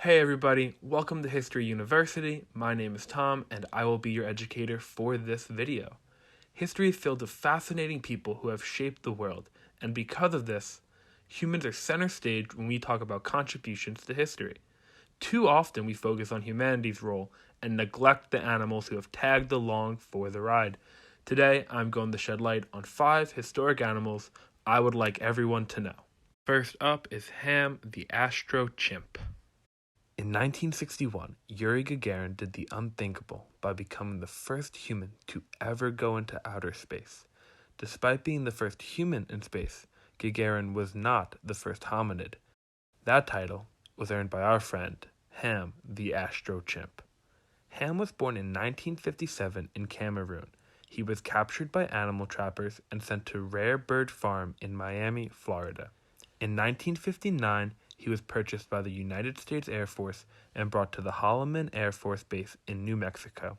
Hey everybody, welcome to History University. My name is Tom and I will be your educator for this video. History is filled with fascinating people who have shaped the world, and because of this, humans are center stage when we talk about contributions to history. Too often we focus on humanity's role and neglect the animals who have tagged along for the ride. Today, I'm going to shed light on 5 historic animals I would like everyone to know. First up is Ham the Astro Chimp. In 1961, Yuri Gagarin did the unthinkable by becoming the first human to ever go into outer space. Despite being the first human in space, Gagarin was not the first hominid. That title was earned by our friend, Ham the Astro Chimp. Ham was born in 1957 in Cameroon. He was captured by animal trappers and sent to Rare Bird Farm in Miami, Florida. In 1959, he was purchased by the United States Air Force and brought to the Holloman Air Force Base in New Mexico.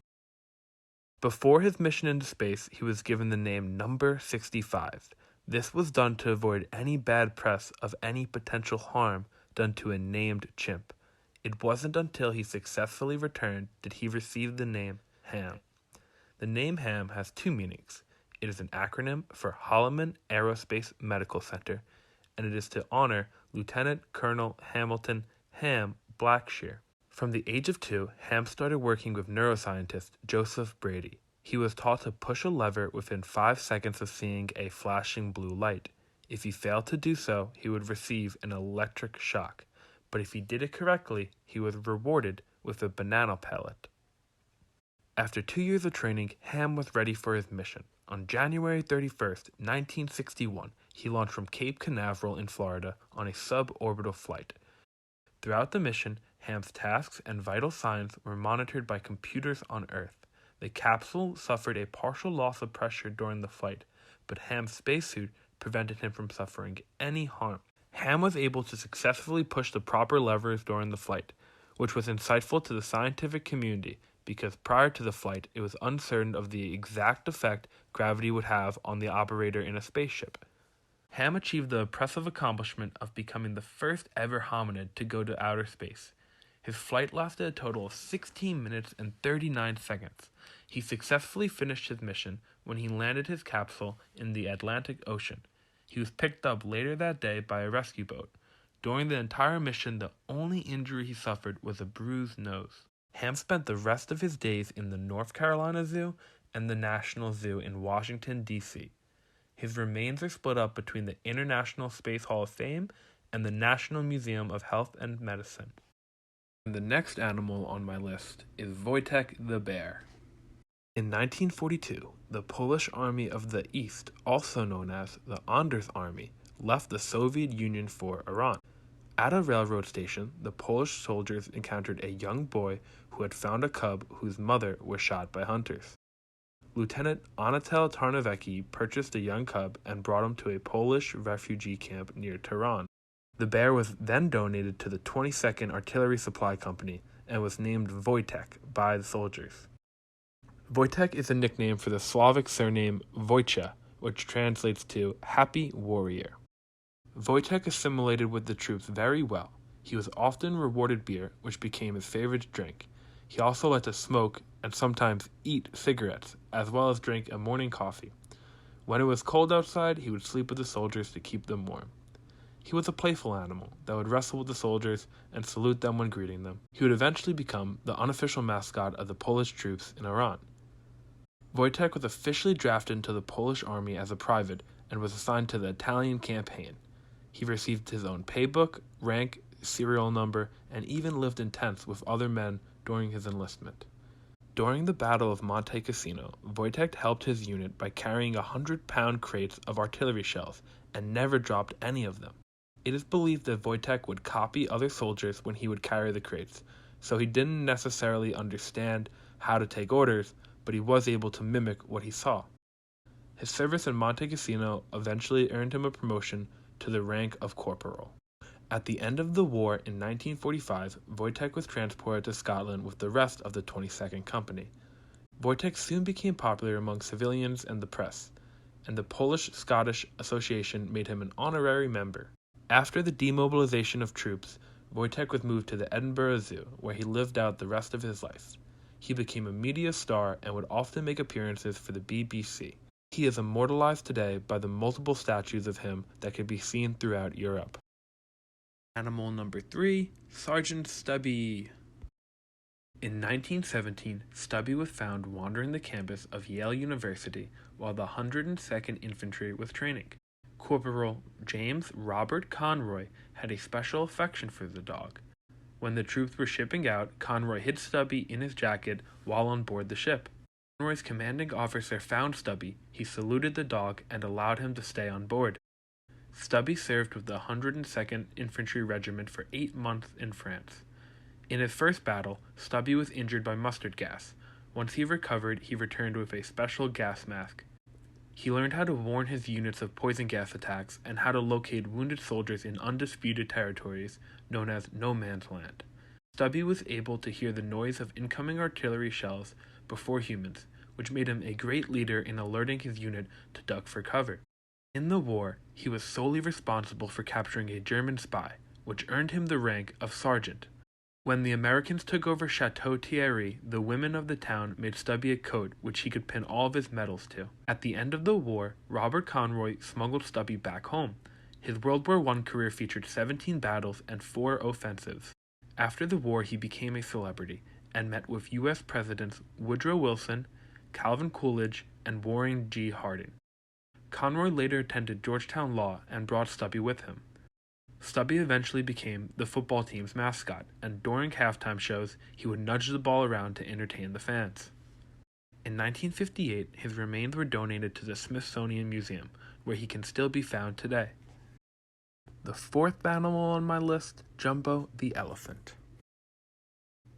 Before his mission into space, he was given the name Number 65. This was done to avoid any bad press of any potential harm done to a named chimp. It wasn't until he successfully returned did he receive the name Ham. The name Ham has 2 meanings. It is an acronym for Holloman Aerospace Medical Center, and it is to honor Lieutenant Colonel Hamilton Ham Blackshear. From the age of 2, Ham started working with neuroscientist Joseph Brady. He was taught to push a lever within 5 seconds of seeing a flashing blue light. If he failed to do so, he would receive an electric shock, but if he did it correctly, he was rewarded with a banana pellet. After 2 years of training, Ham was ready for his mission. On January 31st, 1961, he launched from Cape Canaveral in Florida on a suborbital flight. Throughout the mission, Ham's tasks and vital signs were monitored by computers on Earth. The capsule suffered a partial loss of pressure during the flight, but Ham's spacesuit prevented him from suffering any harm. Ham was able to successfully push the proper levers during the flight, which was insightful to the scientific community because prior to the flight, it was uncertain of the exact effect gravity would have on the operator in a spaceship. Ham achieved the impressive accomplishment of becoming the first ever hominid to go to outer space. His flight lasted a total of 16 minutes and 39 seconds. He successfully finished his mission when he landed his capsule in the Atlantic Ocean. He was picked up later that day by a rescue boat. During the entire mission, the only injury he suffered was a bruised nose. Ham spent the rest of his days in the North Carolina Zoo and the National Zoo in Washington, D.C. His remains are split up between the International Space Hall of Fame and the National Museum of Health and Medicine. The next animal on my list is Wojtek the bear. In 1942, the Polish Army of the East, also known as the Anders Army, left the Soviet Union for Iran. At a railroad station, the Polish soldiers encountered a young boy who had found a cub whose mother was shot by hunters. Lieutenant Anatel Tarnowski purchased the young cub and brought him to a Polish refugee camp near Tehran. The bear was then donated to the 22nd Artillery Supply Company and was named Wojtek by the soldiers. Wojtek is a nickname for the Slavic surname Wojcia, which translates to Happy Warrior. Wojtek assimilated with the troops very well. He was often rewarded beer, which became his favorite drink. He also liked to smoke and sometimes eat cigarettes, as well as drink a morning coffee. When it was cold outside, he would sleep with the soldiers to keep them warm. He was a playful animal that would wrestle with the soldiers and salute them when greeting them. He would eventually become the unofficial mascot of the Polish troops in Iran. Wojtek was officially drafted into the Polish army as a private and was assigned to the Italian campaign. He received his own paybook, rank, serial number, and even lived in tents with other men during his enlistment. During the Battle of Monte Cassino, Wojtek helped his unit by carrying 100-pound crates of artillery shells and never dropped any of them. It is believed that Wojtek would copy other soldiers when he would carry the crates, so he didn't necessarily understand how to take orders, but he was able to mimic what he saw. His service in Monte Cassino eventually earned him a promotion to the rank of corporal. At the end of the war in 1945, Wojtek was transported to Scotland with the rest of the 22nd Company. Wojtek soon became popular among civilians and the press, and the Polish-Scottish Association made him an honorary member. After the demobilization of troops, Wojtek was moved to the Edinburgh Zoo, where he lived out the rest of his life. He became a media star and would often make appearances for the BBC. He is immortalized today by the multiple statues of him that can be seen throughout Europe. Animal number 3, Sergeant Stubby. In 1917, Stubby was found wandering the campus of Yale University while the 102nd Infantry was training. Corporal James Robert Conroy had a special affection for the dog. When the troops were shipping out, Conroy hid Stubby in his jacket while on board the ship. Conroy's commanding officer found Stubby, he saluted the dog, and allowed him to stay on board. Stubby served with the 102nd Infantry Regiment for 8 months in France. In his first battle, Stubby was injured by mustard gas. Once he recovered, he returned with a special gas mask. He learned how to warn his units of poison gas attacks and how to locate wounded soldiers in undisputed territories known as no man's land. Stubby was able to hear the noise of incoming artillery shells before humans, which made him a great leader in alerting his unit to duck for cover. In the war, he was solely responsible for capturing a German spy, which earned him the rank of sergeant. When the Americans took over Chateau Thierry, the women of the town made Stubby a coat which he could pin all of his medals to. At the end of the war, Robert Conroy smuggled Stubby back home. His World War I career featured 17 battles and 4 offensives. After the war, he became a celebrity and met with U.S. Presidents Woodrow Wilson, Calvin Coolidge, and Warren G. Harding. Conroy later attended Georgetown Law and brought Stubby with him. Stubby eventually became the football team's mascot, and during halftime shows, he would nudge the ball around to entertain the fans. In 1958, his remains were donated to the Smithsonian Museum, where he can still be found today. The 4th animal on my list, Jumbo the elephant.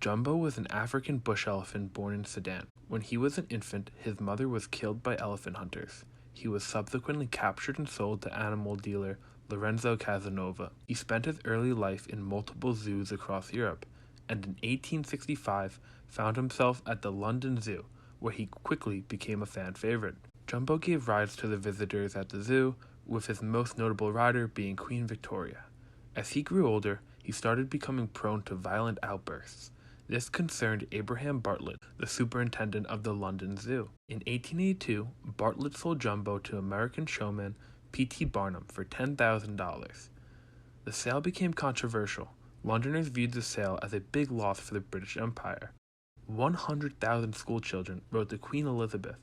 Jumbo was an African bush elephant born in Sudan. When he was an infant, his mother was killed by elephant hunters. He was subsequently captured and sold to animal dealer Lorenzo Casanova. He spent his early life in multiple zoos across Europe, and in 1865 found himself at the London Zoo, where he quickly became a fan favorite. Jumbo gave rides to the visitors at the zoo, with his most notable rider being Queen Victoria. As he grew older, he started becoming prone to violent outbursts. This concerned Abraham Bartlett, the superintendent of the London Zoo. In 1882, Bartlett sold Jumbo to American showman P.T. Barnum for $10,000. The sale became controversial. Londoners viewed the sale as a big loss for the British Empire. 100,000 schoolchildren wrote to Queen Elizabeth,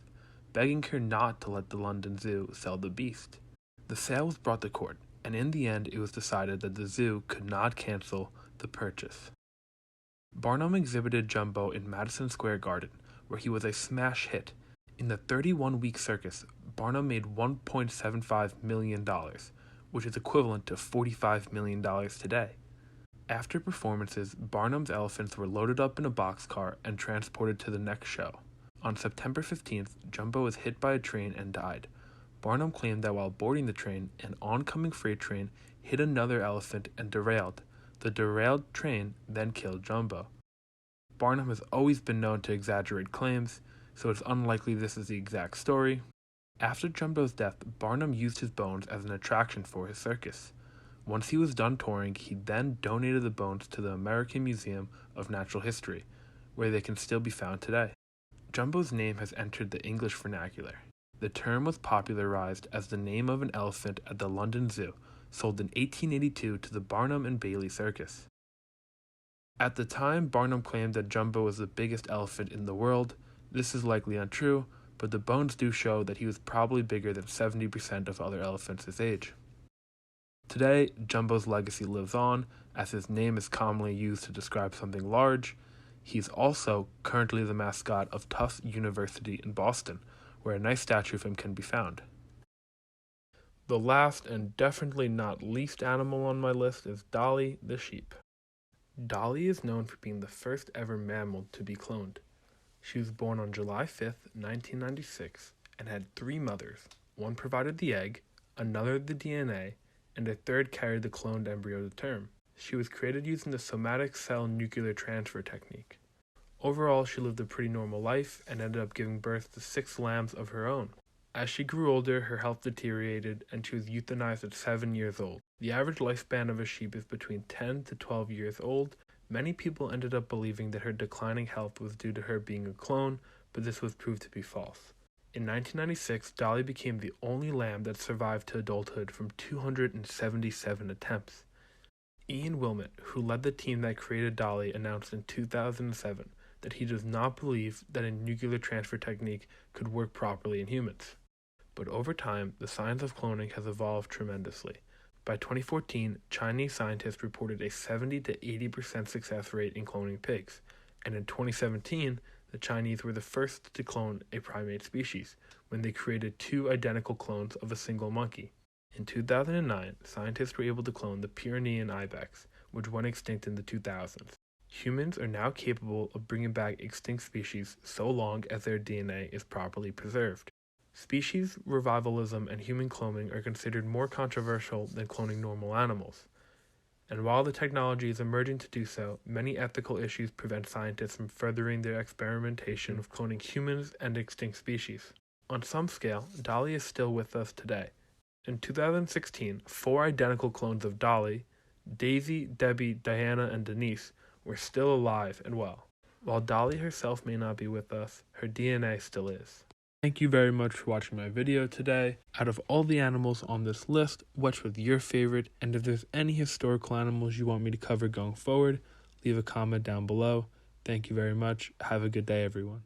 begging her not to let the London Zoo sell the beast. The sale was brought to court, and in the end it was decided that the zoo could not cancel the purchase. Barnum exhibited Jumbo in Madison Square Garden, where he was a smash hit. In the 31-week circus, Barnum made $1.75 million, which is equivalent to $45 million today. After performances, Barnum's elephants were loaded up in a boxcar and transported to the next show. On September 15th, Jumbo was hit by a train and died. Barnum claimed that while boarding the train, an oncoming freight train hit another elephant and derailed. The derailed train then killed Jumbo. Barnum has always been known to exaggerate claims, so it's unlikely this is the exact story. After Jumbo's death, Barnum used his bones as an attraction for his circus. Once he was done touring, he then donated the bones to the American Museum of Natural History, where they can still be found today. Jumbo's name has entered the English vernacular. The term was popularized as the name of an elephant at the London Zoo, sold in 1882 to the Barnum and Bailey Circus. At the time, Barnum claimed that Jumbo was the biggest elephant in the world. This is likely untrue, but the bones do show that he was probably bigger than 70% of other elephants his age. Today, Jumbo's legacy lives on, as his name is commonly used to describe something large. He's also currently the mascot of Tufts University in Boston, where a nice statue of him can be found. The last and definitely not least animal on my list is Dolly the sheep. Dolly is known for being the first ever mammal to be cloned. She was born on July 5th, 1996, and had 3 mothers. One provided the egg, another the DNA, and a third carried the cloned embryo to term. She was created using the somatic cell nuclear transfer technique. Overall, she lived a pretty normal life and ended up giving birth to 6 lambs of her own. As she grew older, her health deteriorated and she was euthanized at 7 years old. The average lifespan of a sheep is between 10 to 12 years old. Many people ended up believing that her declining health was due to her being a clone, but this was proved to be false. In 1996, Dolly became the only lamb that survived to adulthood from 277 attempts. Ian Wilmot, who led the team that created Dolly, announced in 2007 that he does not believe that a nuclear transfer technique could work properly in humans. But over time, the science of cloning has evolved tremendously. By 2014, Chinese scientists reported a 70 to 80% success rate in cloning pigs, and in 2017, the Chinese were the first to clone a primate species when they created 2 identical clones of a single monkey. In 2009, scientists were able to clone the Pyrenean ibex, which went extinct in the 2000s. Humans are now capable of bringing back extinct species so long as their DNA is properly preserved. Species revivalism and human cloning are considered more controversial than cloning normal animals. And while the technology is emerging to do so, many ethical issues prevent scientists from furthering their experimentation of cloning humans and extinct species. On some scale, Dolly is still with us today. In 2016, 4 identical clones of Dolly, Daisy, Debbie, Diana, and Denise, were still alive and well. While Dolly herself may not be with us, her DNA still is. Thank you very much for watching my video today. Out of all the animals on this list, which was your favorite? And if there's any historical animals you want me to cover going forward, leave a comment down below. Thank you very much. Have a good day, everyone.